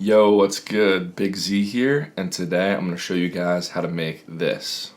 Yo, what's good? Big Z here, and today I'm going to show you guys how to make this.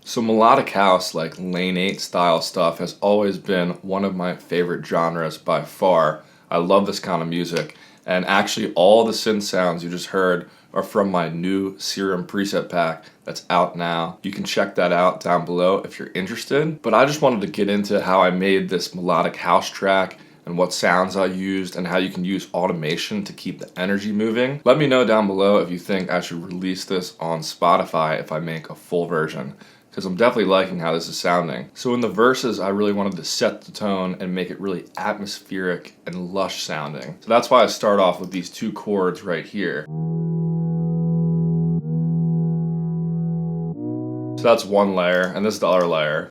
So melodic house, like Lane 8 style stuff, has always been one of my favorite genres by far. I love this kind of music, and actually all the synth sounds you just heard are from my new Serum preset pack that's out now. You can check that out down below if you're interested. But I just wanted to get into how I made this melodic house track and what sounds I used and how you can use automation to keep the energy moving. Let me know down below if you think I should release this on Spotify if I make a full version, because I'm definitely liking how this is sounding. So in the verses, I really wanted to set the tone and make it really atmospheric and lush sounding. So that's why I start off with these two chords right here. So that's one layer, and this is the other layer.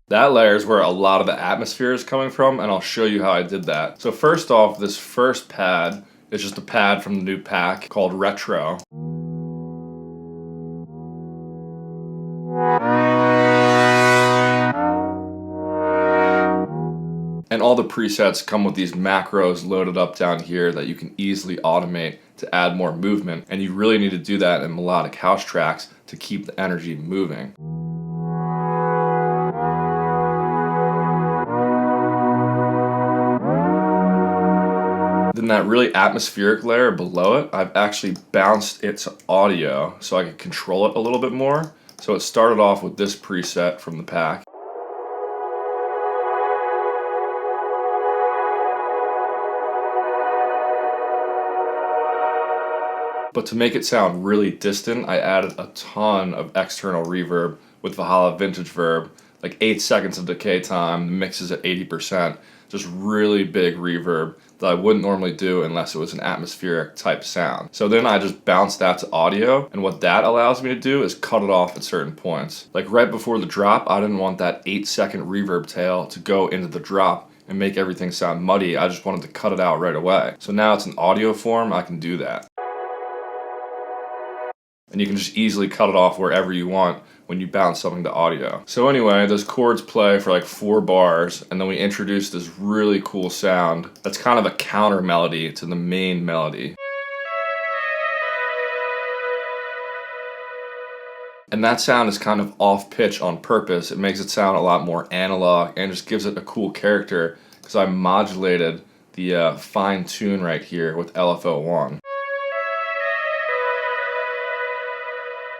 That layer is where a lot of the atmosphere is coming from, and I'll show you how I did that. So first off, this first pad is just a pad from the new pack called Retro. And all the presets come with these macros loaded up down here that you can easily automate to add more movement. And you really need to do that in melodic house tracks to keep the energy moving. Then that really atmospheric layer below it, I've actually bounced its audio so I can control it a little bit more. So it started off with this preset from the pack. But to make it sound really distant, I added a ton of external reverb with Valhalla vintage verb, like 8 seconds of decay time, the mix is at 80%, just really big reverb that I wouldn't normally do unless it was an atmospheric type sound. So then I just bounce that to audio, and what that allows me to do is cut it off at certain points. Like right before the drop, I didn't want that 8-second reverb tail to go into the drop and make everything sound muddy. I just wanted to cut it out right away. So now it's in audio form, I can do that. And you can just easily cut it off wherever you want when you bounce something to audio. So anyway, those chords play for like 4 bars, and then we introduce this really cool sound that's kind of a counter melody to the main melody. And that sound is kind of off pitch on purpose. It makes it sound a lot more analog and just gives it a cool character because I modulated the fine tune right here with LFO1.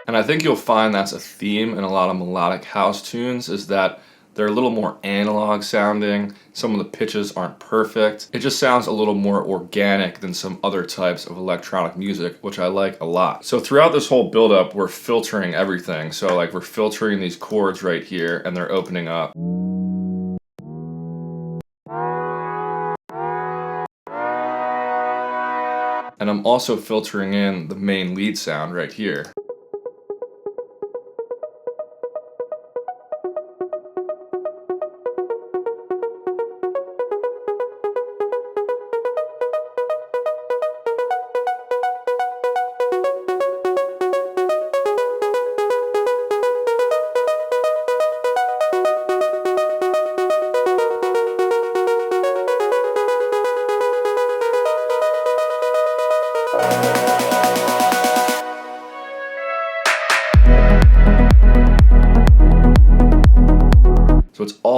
And I think you'll find that's a theme in a lot of melodic house tunes, is that they're a little more analog sounding. Some of the pitches aren't perfect. It just sounds a little more organic than some other types of electronic music, which I like a lot. So throughout this whole build-up, we're filtering everything. So like we're filtering these chords right here, and they're opening up. And I'm also filtering in the main lead sound right here.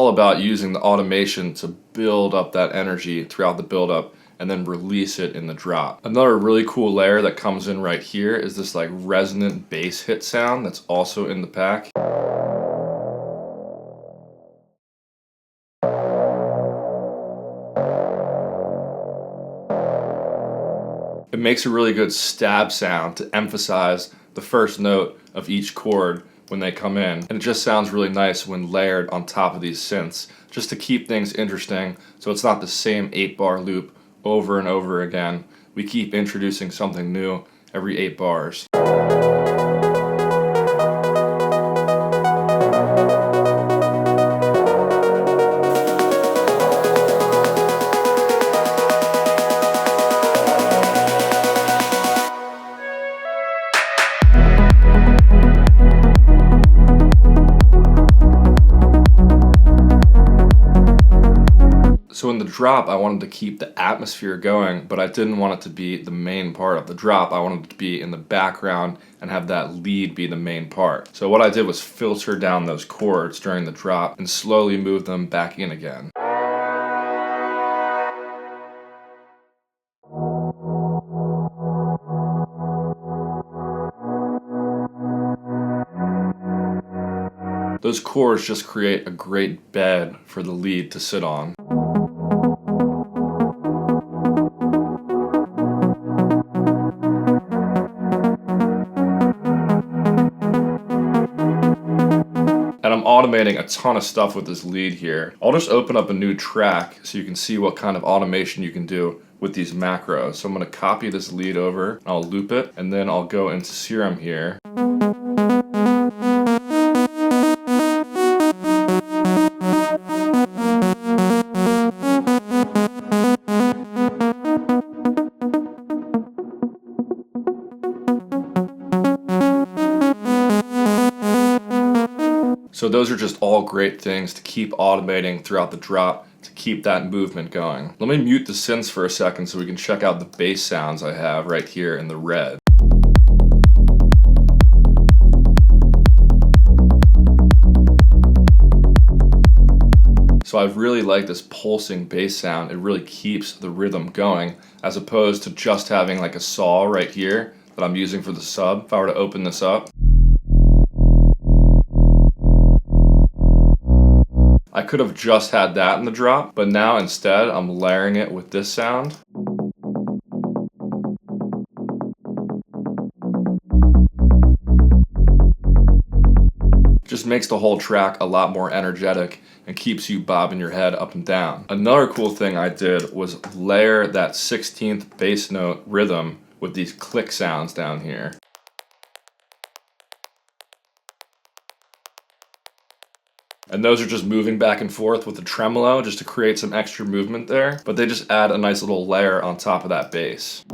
all about using the automation to build up that energy throughout the build-up and then release it in the drop. Another really cool layer that comes in right here is this like resonant bass hit sound that's also in the pack. It makes a really good stab sound to emphasize the first note of each chord when they come in, and it just sounds really nice when layered on top of these synths, just to keep things interesting so it's not the same 8-bar loop over and over again. We keep introducing something new every 8 bars. So in the drop, I wanted to keep the atmosphere going, but I didn't want it to be the main part of the drop. I wanted it to be in the background and have that lead be the main part. So what I did was filter down those chords during the drop and slowly move them back in again. Those chords just create a great bed for the lead to sit on. And I'm automating a ton of stuff with this lead here. I'll just open up a new track so you can see what kind of automation you can do with these macros. So I'm going to copy this lead over, I'll loop it, and then I'll go into Serum here. So those are just all great things to keep automating throughout the drop to keep that movement going. Let me mute the synths for a second so we can check out the bass sounds I have right here in the red. So I really like this pulsing bass sound. It really keeps the rhythm going as opposed to just having like a saw right here that I'm using for the sub. If I were to open this up, I could have just had that in the drop, but now instead I'm layering it with this sound. Just makes the whole track a lot more energetic and keeps you bobbing your head up and down. Another cool thing I did was layer that 16th bass note rhythm with these click sounds down here. And those are just moving back and forth with the tremolo just to create some extra movement there, but they just add a nice little layer on top of that bass.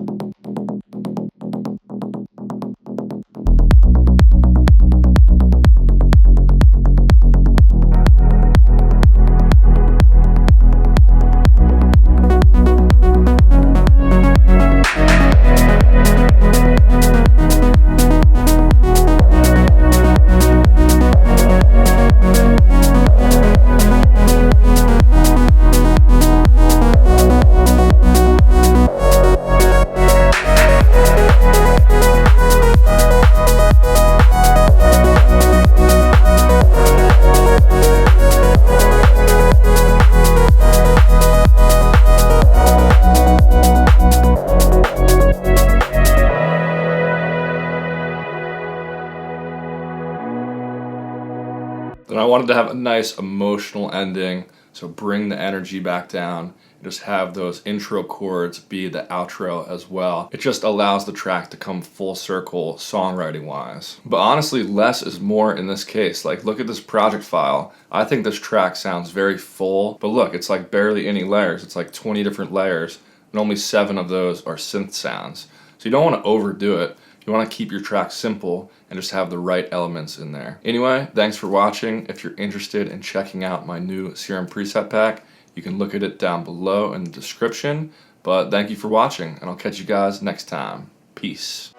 Then I wanted to have a nice emotional ending, so bring the energy back down and just have those intro chords be the outro as well. It just allows the track to come full circle songwriting wise. But honestly, less is more in this case. Like, look at this project file. I think this track sounds very full, but look, it's like barely any layers. It's like 20 different layers and only 7 of those are synth sounds. So you don't want to overdo it. You want to keep your track simple and just have the right elements in there. Anyway, thanks for watching. If you're interested in checking out my new Serum preset pack, you can look at it down below in the description. But thank you for watching, and I'll catch you guys next time. Peace.